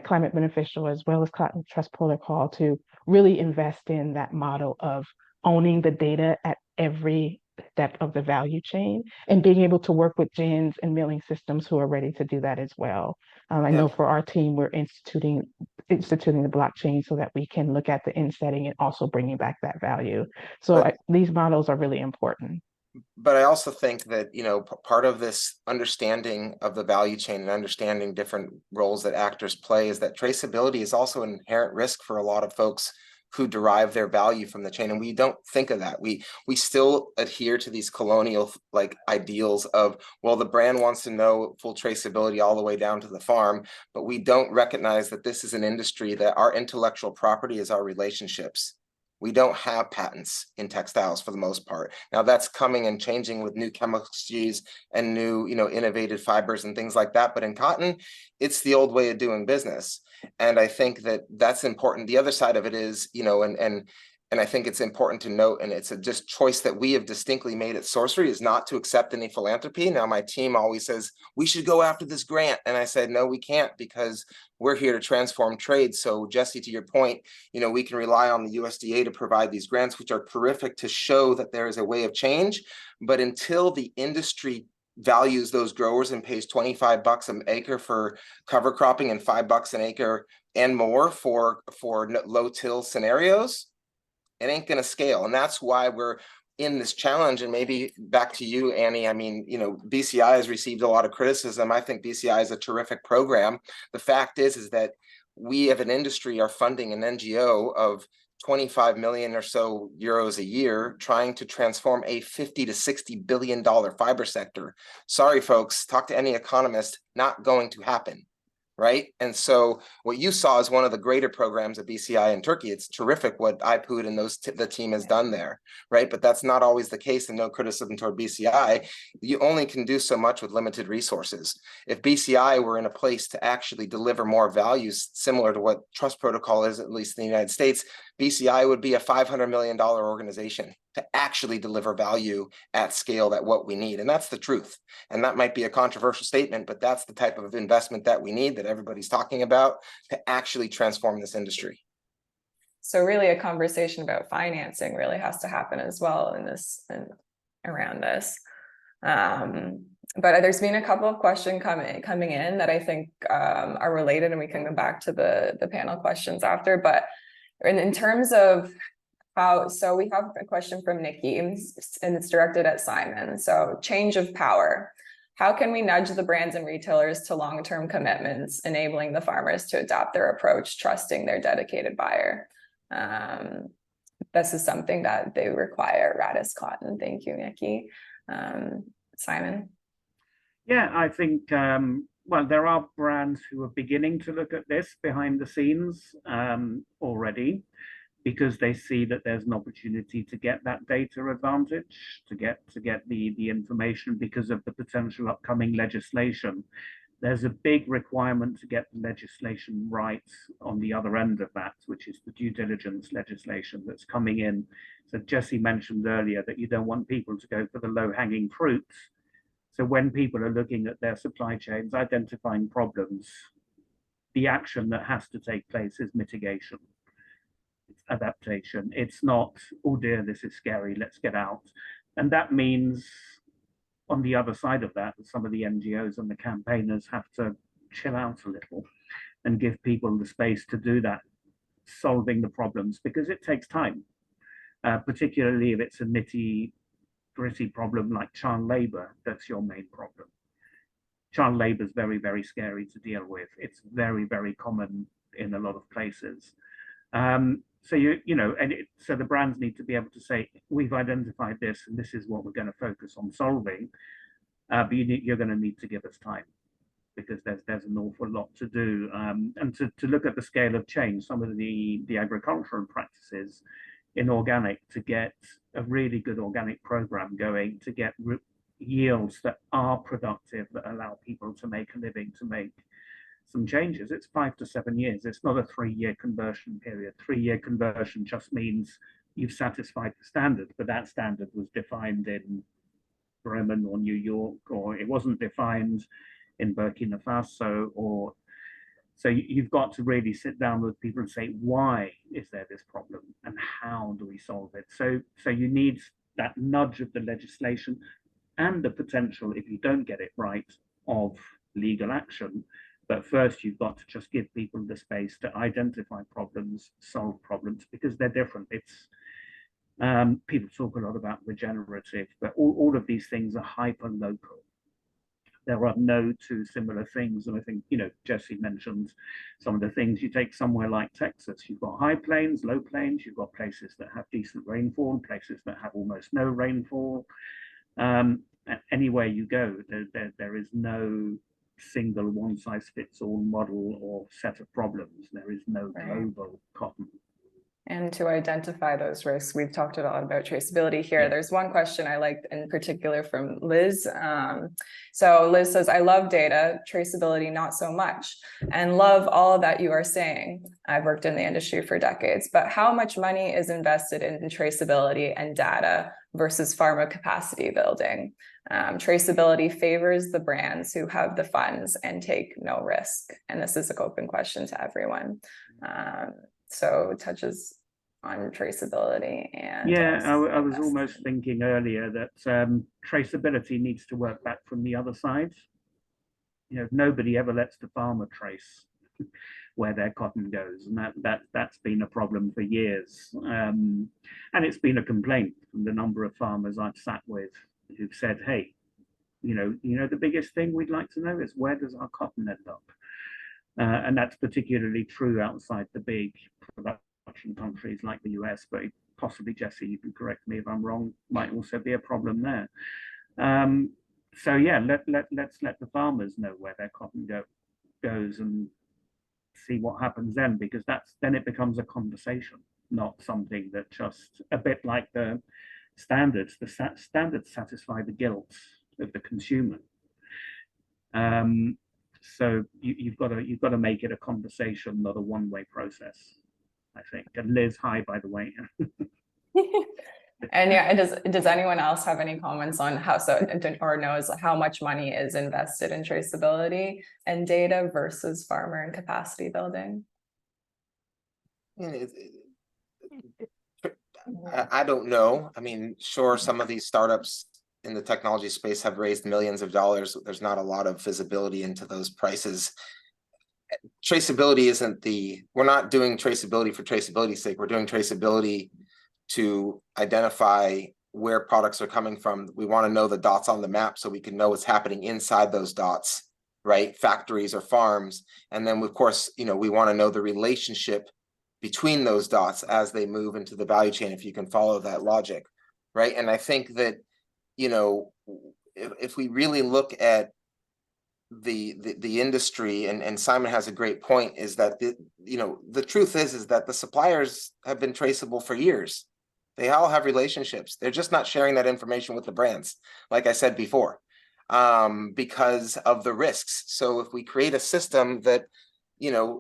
S5: Climate Beneficial as well as Cotton Trust Protocol to really invest in that model of owning the data at every step of the value chain and being able to work with gins and milling systems who are ready to do that as well. I know for our team, we're instituting the blockchain so that we can look at the insetting and also bringing back that value. So these models are really important.
S2: But I also think that, part of this understanding of the value chain and understanding different roles that actors play is that traceability is also an inherent risk for a lot of folks who derive their value from the chain. And we don't think of that. We still adhere to these colonial ideals of, well, the brand wants to know full traceability all the way down to the farm, but we don't recognize that this is an industry that our intellectual property is our relationships. We don't have patents in textiles for the most part. Now that's coming and changing with new chemistries and new, innovative fibers and things like that. But in cotton, it's the old way of doing business. And I think that that's important. The other side of it is, and I think it's important to note, and it's a just choice that we have distinctly made at Sourcery, is not to accept any philanthropy. Now, my team always says, we should go after this grant. And I said, no, we can't, because we're here to transform trade. So Jesse, to your point, we can rely on the USDA to provide these grants, which are terrific to show that there is a way of change. But until the industry values those growers and pays $25 an acre for cover cropping and $5 an acre and more for low till scenarios, it ain't going to scale. And that's why we're in this challenge. And maybe back to you, Annie. I mean, BCI has received a lot of criticism. I think BCI is a terrific program. The fact is that we as an industry are funding an NGO of 25 million or so euros a year, trying to transform a $50 to $60 billion fiber sector. Sorry, folks, talk to any economist, not going to happen. Right. And so what you saw is one of the greater programs at BCI in Turkey. It's terrific what IPUD and the team has done there. Right. But that's not always the case, and no criticism toward BCI. You only can do so much with limited resources. If BCI were in a place to actually deliver more values similar to what Trust Protocol is, at least in the United States, BCI would be a $500 million organization to actually deliver value at scale, that what we need. And that's the truth. And that might be a controversial statement, but that's the type of investment that we need, that everybody's talking about, to actually transform this industry.
S1: So really a conversation about financing really has to happen as well in this and around this. But there's been a couple of questions coming in that I think are related, and we can go back to the panel questions after. But in terms of so we have a question from Nikki, and it's directed at Simon. So change of power. How can we nudge the brands and retailers to long-term commitments, enabling the farmers to adopt their approach, trusting their dedicated buyer? This is something that they require at Radis Cotton. Thank you, Nikki. Simon?
S4: Yeah, I think, well, there are brands who are beginning to look at this behind the scenes already, because they see that there's an opportunity to get that data advantage, to get the information because of the potential upcoming legislation. There's a big requirement to get the legislation right on the other end of that, which is the due diligence legislation that's coming in. So Jesse mentioned earlier that you don't want people to go for the low-hanging fruits. So when people are looking at their supply chains, identifying problems, the action that has to take place is mitigation. It's adaptation. It's not, oh dear, this is scary, let's get out. And that means, on the other side of that, some of the NGOs and the campaigners have to chill out a little and give people the space to do that, solving the problems, because it takes time, particularly if it's a nitty-gritty problem like child labor. That's your main problem. Child labor is very, very scary to deal with. It's very, very common in a lot of places. So so the brands need to be able to say, we've identified this, and this is what we're going to focus on solving. But you're going to need to give us time, because there's an awful lot to do, and to look at the scale of change, some of the agricultural practices in organic, to get a really good organic program going, to get yields that are productive, that allow people to make a living, to make some changes. It's 5 to 7 years. It's not a 3-year conversion period. 3-year conversion just means you've satisfied the standard, but that standard was defined in Bremen or New York, or it wasn't defined in Burkina Faso, or so you've got to really sit down with people and say, why is there this problem and how do we solve it? So you need that nudge of the legislation and the potential, if you don't get it right, of legal action. But first, you've got to just give people the space to identify problems, solve problems, because they're different. It's people talk a lot about regenerative, but all of these things are hyper local. There are no two similar things. And I think, Jesse mentioned some of the things. You take somewhere like Texas, you've got high plains, low plains, you've got places that have decent rainfall, places that have almost no rainfall. Anywhere you go, there is no single one-size-fits-all model or set of problems. There is no global cotton.
S1: And to identify those risks, we've talked a lot about traceability here.
S4: Yeah.
S1: There's one question I liked in particular from Liz. So Liz says, I love data, traceability, not so much, and love all that you are saying. I've worked in the industry for decades, but how much money is invested in traceability and data versus pharma capacity building? Traceability favors the brands who have the funds and take no risk. And this is an open question to everyone. So it touches on traceability and
S4: I was almost thinking earlier that traceability needs to work back from the other side. Nobody ever lets the farmer trace where their cotton goes, and that's been a problem for years. And it's been a complaint from the number of farmers I've sat with who've said, hey, the biggest thing we'd like to know is, where does our cotton end up? And that's particularly true outside the big production countries like the US, but possibly, Jesse, you can correct me if I'm wrong, might also be a problem there. So yeah, let's let the farmers know where their cotton goes and see what happens then, because then it becomes a conversation, not something that just, a bit like the standards. The standards satisfy the guilt of the consumer. So you've got to make it a conversation, not a one-way process, I think. And Liz, hi, by the way.
S1: And yeah, does anyone else have any comments on or knows how much money is invested in traceability and data versus farmer and capacity building?
S2: I don't know. I mean, sure, some of these startups in the technology space have raised millions of dollars. There's not a lot of visibility into those prices. Traceability we're not doing traceability for traceability's sake. We're doing traceability to identify where products are coming from. We want to know the dots on the map so we can know what's happening inside those dots, right? Factories or farms. And then, of course, we want to know the relationship between those dots as they move into the value chain, if you can follow that logic, right? And I think that, if we really look at the industry, and Simon has a great point, is that the truth is that the suppliers have been traceable for years. They all have relationships. They're just not sharing that information with the brands, like I said before, because of the risks. So if we create a system that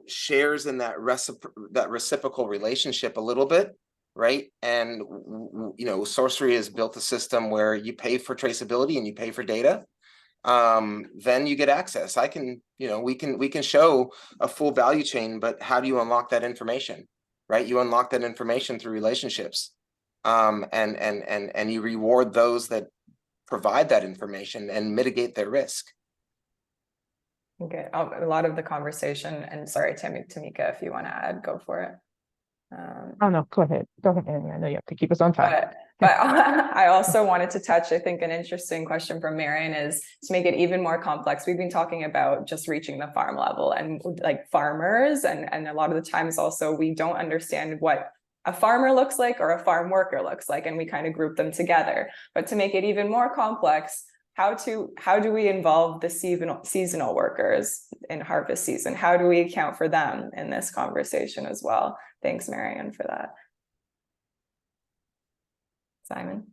S2: shares in that reciprocal relationship a little bit, right? And Sourcery has built a system where you pay for traceability and you pay for data. Then you get access. We can show a full value chain, but how do you unlock that information, right? You unlock that information through relationships, and you reward those that provide that information and mitigate their risk.
S1: Okay, a lot of the conversation, and sorry, Tameka, if you want to add, go for it.
S5: Oh no, go ahead, Amy. I know you have to keep us on time.
S1: But I also wanted to touch, I think an interesting question from Marion is to make it even more complex. We've been talking about just reaching the farm level and like farmers, and a lot of the times also we don't understand what a farmer looks like or a farm worker looks like, and we kind of group them together. But to make it even more complex, how do we involve the seasonal workers in harvest season? How do we account for them in this conversation as well? Thanks, Marianne, for that. Simon?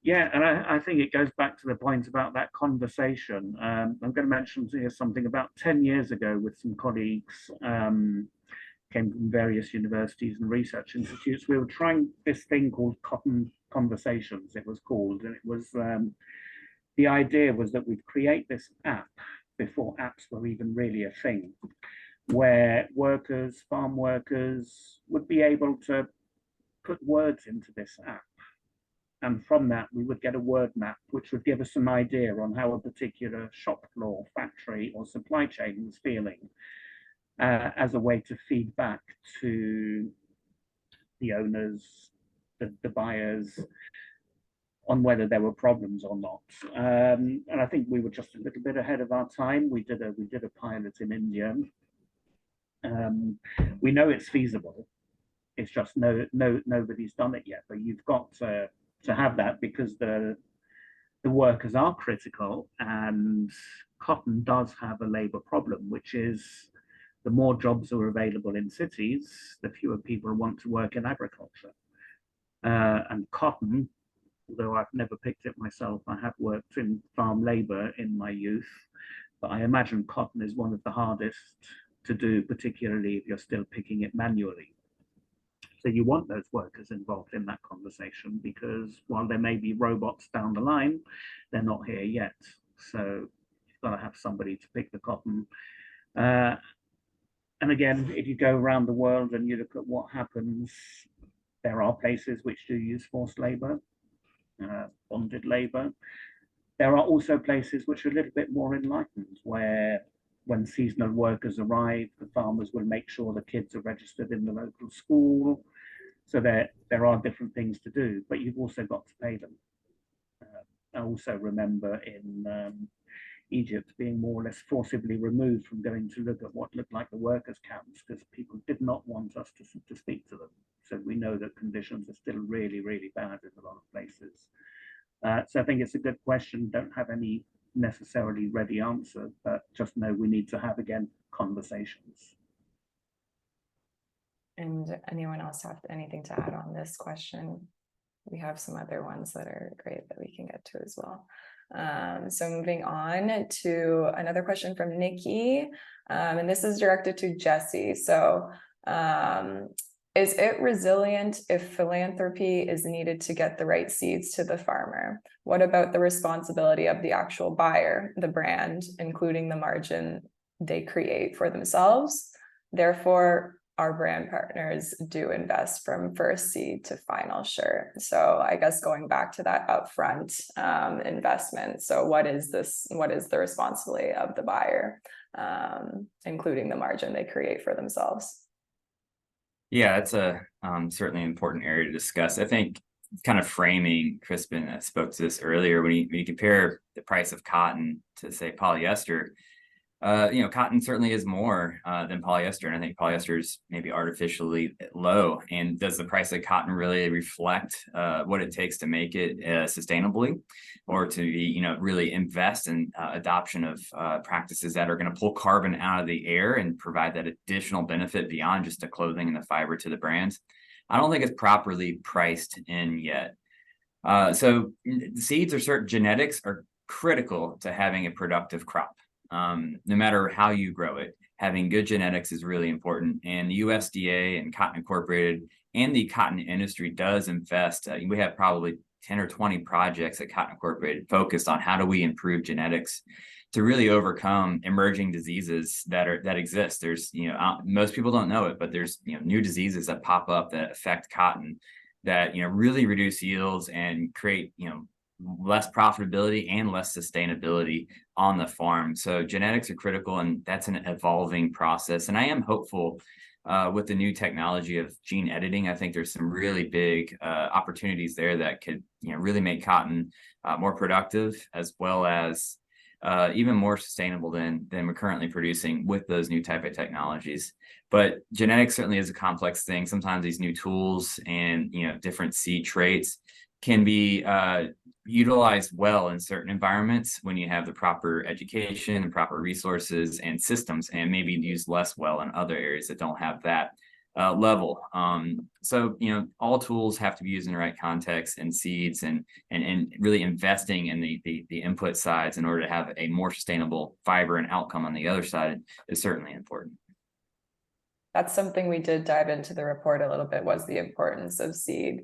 S4: Yeah, and I think it goes back to the point about that conversation. I'm going to mention here something about 10 years ago with some colleagues, came from various universities and research institutes. We were trying this thing called Cotton Conversations, it was called, and it was, the idea was that we'd create this app before apps were even really a thing, where workers, farm workers, would be able to put words into this app. And from that, we would get a word map, which would give us an idea on how a particular shop floor, factory, or supply chain was feeling, as a way to feed back to the owners, the buyers, on whether there were problems or not. And I think we were just a little bit ahead of our time. We did a pilot in India. We know it's feasible. It's just nobody's done it yet. But you've got to have that, because the workers are critical, and cotton does have a labor problem, which is the more jobs are available in cities, the fewer people want to work in agriculture. And cotton, although I've never picked it myself, I have worked in farm labor in my youth, but I imagine cotton is one of the hardest to do, particularly if you're still picking it manually. So you want those workers involved in that conversation, because while there may be robots down the line, they're not here yet. So you've got to have somebody to pick the cotton. And again, if you go around the world and you look at what happens, there are places which do use forced labor, bonded labor. There are also places which are a little bit more enlightened, where when seasonal workers arrive, the farmers will make sure the kids are registered in the local school. So there are different things to do, but you've also got to pay them. I also remember in Egypt being more or less forcibly removed from going to look at what looked like the workers' camps, because people did not want us to speak to them. So we know that conditions are still really, really bad in a lot of places. So I think it's a good question. Don't have any necessarily ready answer, but just know we need to have, again, conversations.
S1: And anyone else have anything to add on this question? We have some other ones that are great that we can get to as well. So moving on to another question from Nikki, and this is directed to Jesse. So is it resilient if philanthropy is needed to get the right seeds to the farmer? What about the responsibility of the actual buyer, the brand, including the margin they create for themselves? Therefore, our brand partners do invest from first seed to final shirt. So I guess going back to that upfront investment. So what is the responsibility of the buyer, including the margin they create for themselves?
S3: Yeah, it's a certainly important area to discuss. I think kind of framing, Crispin spoke to this earlier, when you compare the price of cotton to, say, polyester, cotton certainly is more than polyester, and I think polyester is maybe artificially low. And does the price of cotton really reflect what it takes to make it sustainably, or to be, really invest in adoption of practices that are going to pull carbon out of the air and provide that additional benefit beyond just the clothing and the fiber to the brands? I don't think it's properly priced in yet. So seeds or certain genetics are critical to having a productive crop. No matter how you grow it, having good genetics is really important. And the USDA and Cotton Incorporated and the cotton industry does invest. We have probably 10 or 20 projects at Cotton Incorporated focused on how do we improve genetics to really overcome emerging diseases that exist. There's, most people don't know it, but there's, new diseases that pop up that affect cotton that, really reduce yields and create, less profitability and less sustainability on the farm. So genetics are critical, and that's an evolving process. And I am hopeful with the new technology of gene editing. I think there's some really big opportunities there that could, really make cotton more productive, as well as even more sustainable than we're currently producing with those new type of technologies. But genetics certainly is a complex thing. Sometimes these new tools and different seed traits can be utilized well in certain environments when you have the proper education and proper resources and systems, and maybe used less well in other areas that don't have that level. So all tools have to be used in the right context, and seeds and really investing in the input sides in order to have a more sustainable fiber and outcome on the other side is certainly important.
S1: That's something we did dive into the report a little bit, was the importance of seed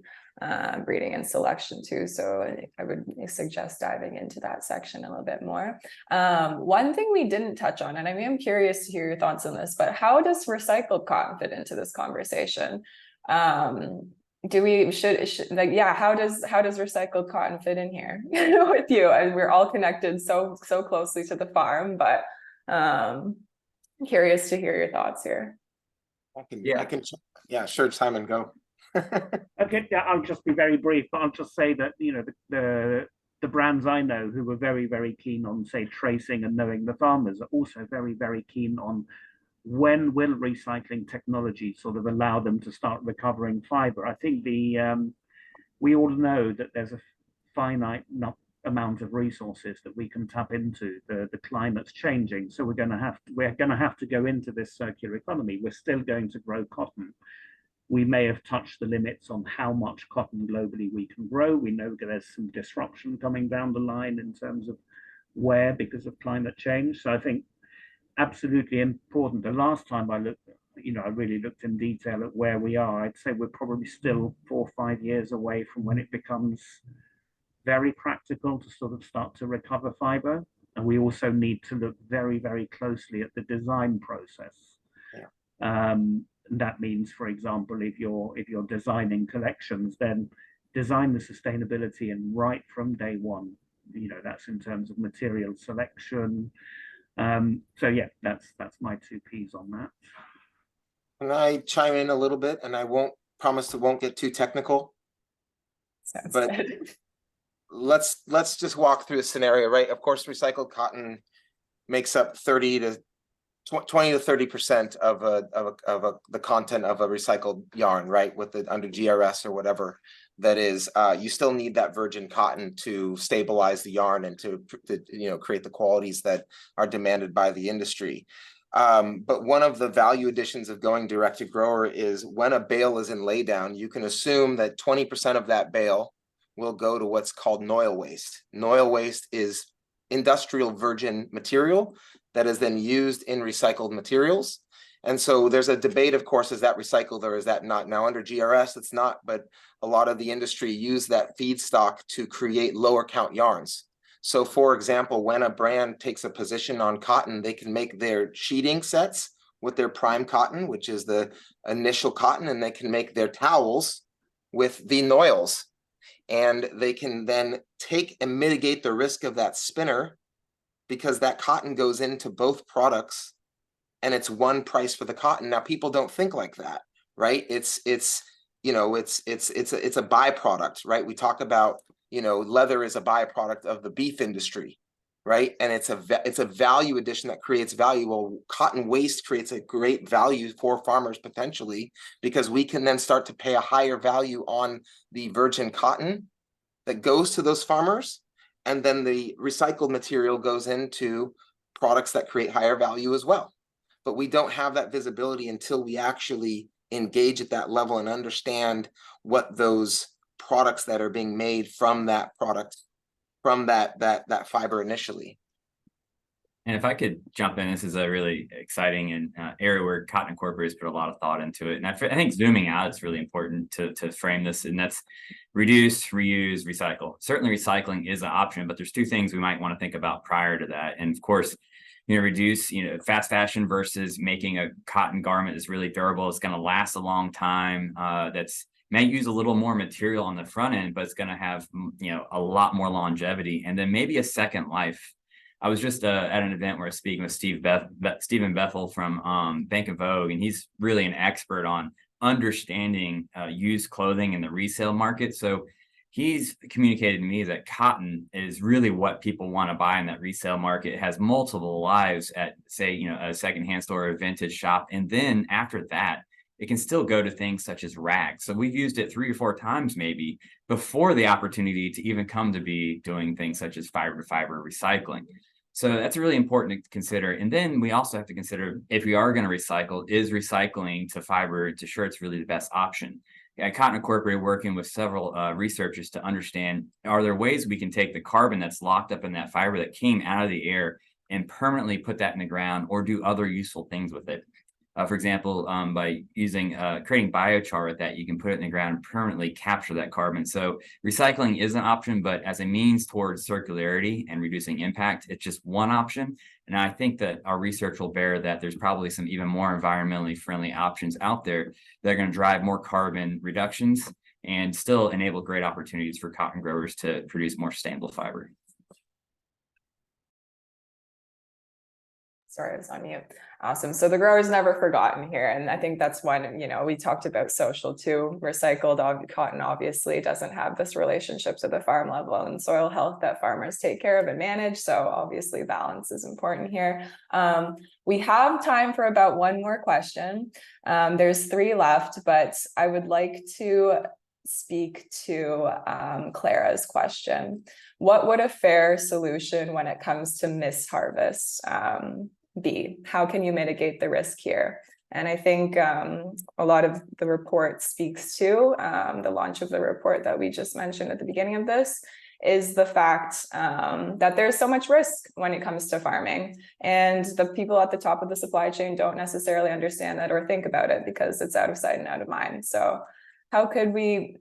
S1: breeding and selection too. So I would suggest diving into that section a little bit more. One thing we didn't touch on, and I am curious to hear your thoughts on this, but how does recycled cotton fit into this conversation? Do we should like, yeah, how does recycled cotton fit in here with you? And we're all connected so closely to the farm, but curious to hear your thoughts here.
S2: Yeah, sure, Simon, go.
S4: Okay, yeah, I'll just be very brief, but I'll just say that the brands I know who were very, very keen on, say, tracing and knowing the farmers are also very, very keen on when will recycling technology sort of allow them to start recovering fiber. I think we all know that there's a finite amount of resources that we can tap into. The climate's changing, so we're going to have to go into this circular economy. We're still going to grow cotton. We may have touched the limits on how much cotton globally we can grow. We know that there's some disruption coming down the line in terms of where, because of climate change. So I think absolutely important. The last time I looked, I really looked in detail at where we are. I'd say we're probably still 4 or 5 years away from when it becomes very practical to sort of start to recover fiber. And we also need to look very, very closely at the design process. Yeah. That means, for example, if you're designing collections, then design the sustainability and right from day one. That's in terms of material selection. So yeah, that's my 2 P's on that.
S2: Can I chime in a little bit? And I won't promise it won't get too technical.
S1: Sounds
S2: but
S1: good.
S2: Let's just walk through the scenario, right? Of course, recycled cotton makes up 20 to 30% of the content of a recycled yarn, right? With the under GRS or whatever that is, you still need that virgin cotton to stabilize the yarn and to create the qualities that are demanded by the industry. But one of the value additions of going direct to grower is when a bale is in laydown, you can assume that 20% of that bale will go to what's called Noil waste. Noil waste is industrial virgin material that is then used in recycled materials. And so there's a debate, of course, is that recycled or is that not? Now under GRS, it's not, but a lot of the industry use that feedstock to create lower count yarns. So for example, when a brand takes a position on cotton, they can make their sheeting sets with their prime cotton, which is the initial cotton, and they can make their towels with the Noils. And they can then take and mitigate the risk of that spinner because that cotton goes into both products and it's one price for the cotton. Now people don't think like that, right? It's a byproduct, right? We talk about, leather is a byproduct of the beef industry, right? And it's a value addition that creates value. Well, cotton waste creates a great value for farmers potentially, because we can then start to pay a higher value on the virgin cotton that goes to those farmers. And then the recycled material goes into products that create higher value as well. But we don't have that visibility until we actually engage at that level and understand what those products that are being made from that product, from that fiber initially.
S3: And if I could jump in, this is a really exciting and area where Cotton Incorporated has put a lot of thought into it. And I think zooming out is really important to frame this, and that's reduce, reuse, recycle. Certainly recycling is an option, but there's 2 things we might want to think about prior to that. And of course, reduce, fast fashion versus making a cotton garment that's really durable. It's going to last a long time. That's may use a little more material on the front end, but it's going to have, a lot more longevity and then maybe a second life. I was just at an event where I was speaking with Stephen Bethel from Bank of Vogue, and he's really an expert on understanding used clothing in the resale market. So he's communicated to me that cotton is really what people want to buy in that resale market. It has multiple lives at, say, you know, a secondhand store or a vintage shop. And then after that, it can still go to things such as rags. So we've used it 3 or 4 times maybe before the opportunity to even come to be doing things such as fiber to fiber recycling. So that's really important to consider. And then we also have to consider, if we are going to recycle, is recycling to fiber to shirts really the best option? At Cotton Incorporated, working with several researchers to understand, are there ways we can take the carbon that's locked up in that fiber that came out of the air and permanently put that in the ground or do other useful things with it? For example, by using creating biochar with that, you can put it in the ground and permanently capture that carbon. So recycling is an option, but as a means towards circularity and reducing impact, it's just one option. And I think that our research will bear that there's probably some even more environmentally friendly options out there that are going to drive more carbon reductions and still enable great opportunities for cotton growers to produce more sustainable fiber.
S1: Sorry, I was on mute. Awesome. So the grower's never forgotten here. And I think that's one, you know, we talked about social too. Recycled cotton obviously doesn't have this relationship to the farm level and soil health that farmers take care of and manage. So obviously balance is important here. We have time for about one more question. There's 3 left, but I would like to speak to Clara's question. What would a fair solution when it comes to misharvests be? How can you mitigate the risk here? And I think a lot of the report speaks to the launch of the report that we just mentioned at the beginning of this is the fact that there's so much risk when it comes to farming, and the people at the top of the supply chain don't necessarily understand that or think about it because it's out of sight and out of mind. So how could we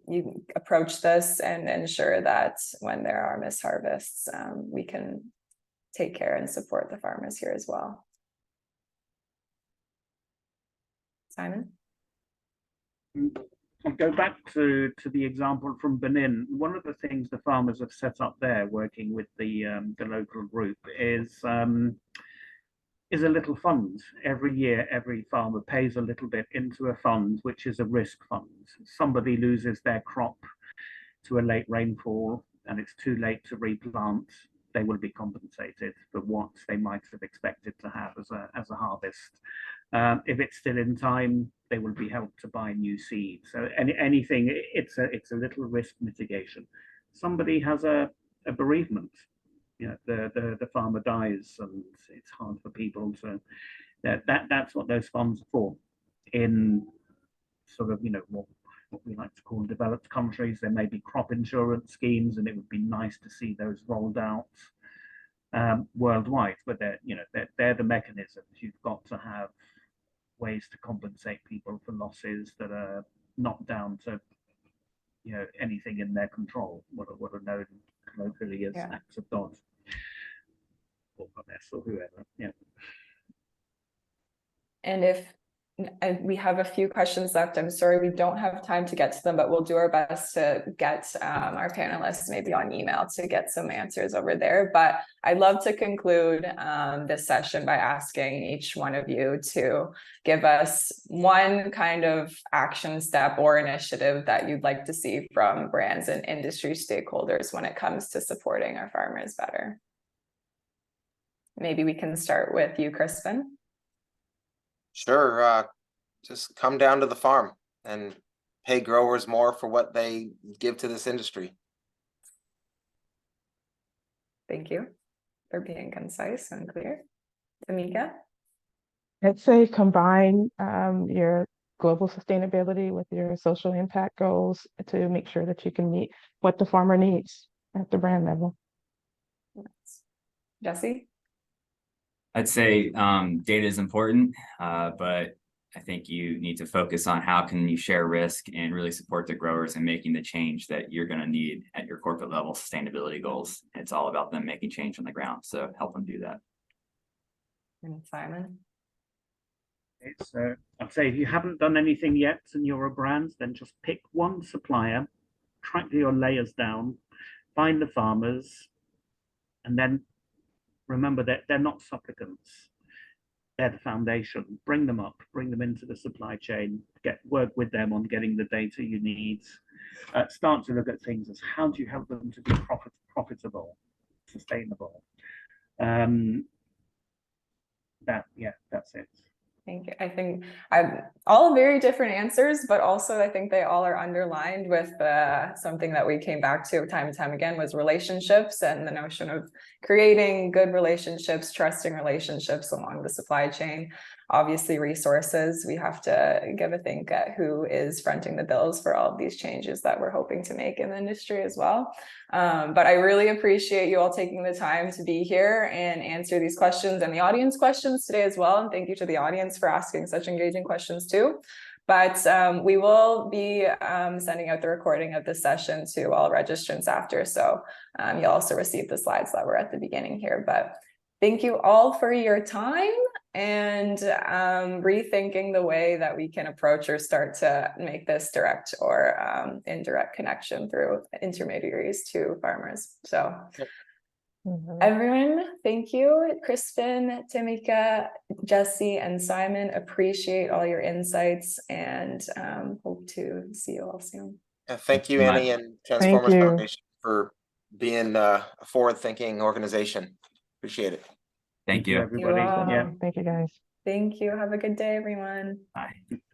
S1: approach this and ensure that when there are misharvests, we can take care and support the farmers here as well? Simon?
S4: I'll go back to the example from Benin. One of the things the farmers have set up there, working with the local group, is a little fund. Every year, every farmer pays a little bit into a fund, which is a risk fund. Somebody loses their crop to a late rainfall and it's too late to replant, they will be compensated for what they might have expected to have as a harvest. If it's still in time, they will be helped to buy new seed. So anything, it's a little risk mitigation. Somebody has a bereavement, you know, the farmer dies and it's hard for people to, that's what those funds are for. In sort of, you know, what we like to call developed countries, there may be crop insurance schemes, and it would be nice to see those rolled out worldwide, but they're the mechanisms. You've got to have ways to compensate people for losses that are not down to, you know, anything in their control, what are known colloquially as acts of God or goddess or whoever. Yeah.
S1: And if we have a few questions left, I'm sorry we don't have time to get to them, but we'll do our best to get our panelists maybe on email to get some answers over there. But I'd love to conclude this session by asking each one of you to give us one kind of action step or initiative that you'd like to see from brands and industry stakeholders when it comes to supporting our farmers better. Maybe we can start with you, Crispin.
S2: Sure. Just come down to the farm and pay growers more for what they give to this industry.
S1: Thank you for being concise and clear. Tameka?
S5: I'd say combine your global sustainability with your social impact goals to make sure that you can meet what the farmer needs at the brand level.
S1: Jesse?
S3: I'd say data is important, but I think you need to focus on how can you share risk and really support the growers in making the change that you're going to need at your corporate level sustainability goals. It's all about them making change on the ground, so help them do that.
S1: And Simon?
S4: I'd say if you haven't done anything yet and you're a brand, then just pick one supplier, track your layers down, find the farmers, and then remember that they're not supplicants. they're the foundation. Bring them up, bring them into the supply chain, work with them on getting the data you need. Start to look at things as how do you help them to be profitable, sustainable. That's it.
S1: Thank you. I think I've all very different answers, but also I think they all are underlined with something that we came back to time and time again was relationships and the notion of creating good relationships, trusting relationships along the supply chain. Obviously, resources. We have to give a think at who is fronting the bills for all of these changes that we're hoping to make in the industry as well. But I really appreciate you all taking the time to be here and answer these questions and the audience questions today as well. And thank you to the audience for asking such engaging questions too. But we will be sending out the recording of this session to all registrants after. So you'll also receive the slides that were at the beginning here. But thank you all for your time and rethinking the way that we can approach or start to make this direct or indirect connection through intermediaries to farmers. So everyone, thank you. Crispin, Tameka, Jesse, and Simon, appreciate all your insights and hope to see you all soon.
S2: Thank you, Annie, and Transformers Foundation for being a forward-thinking organization. Appreciate it.
S3: Thank you.
S4: Everybody.
S1: Thank you all.
S4: Yeah.
S5: Thank you, guys.
S1: Thank you. Have a good day, everyone.
S3: Bye.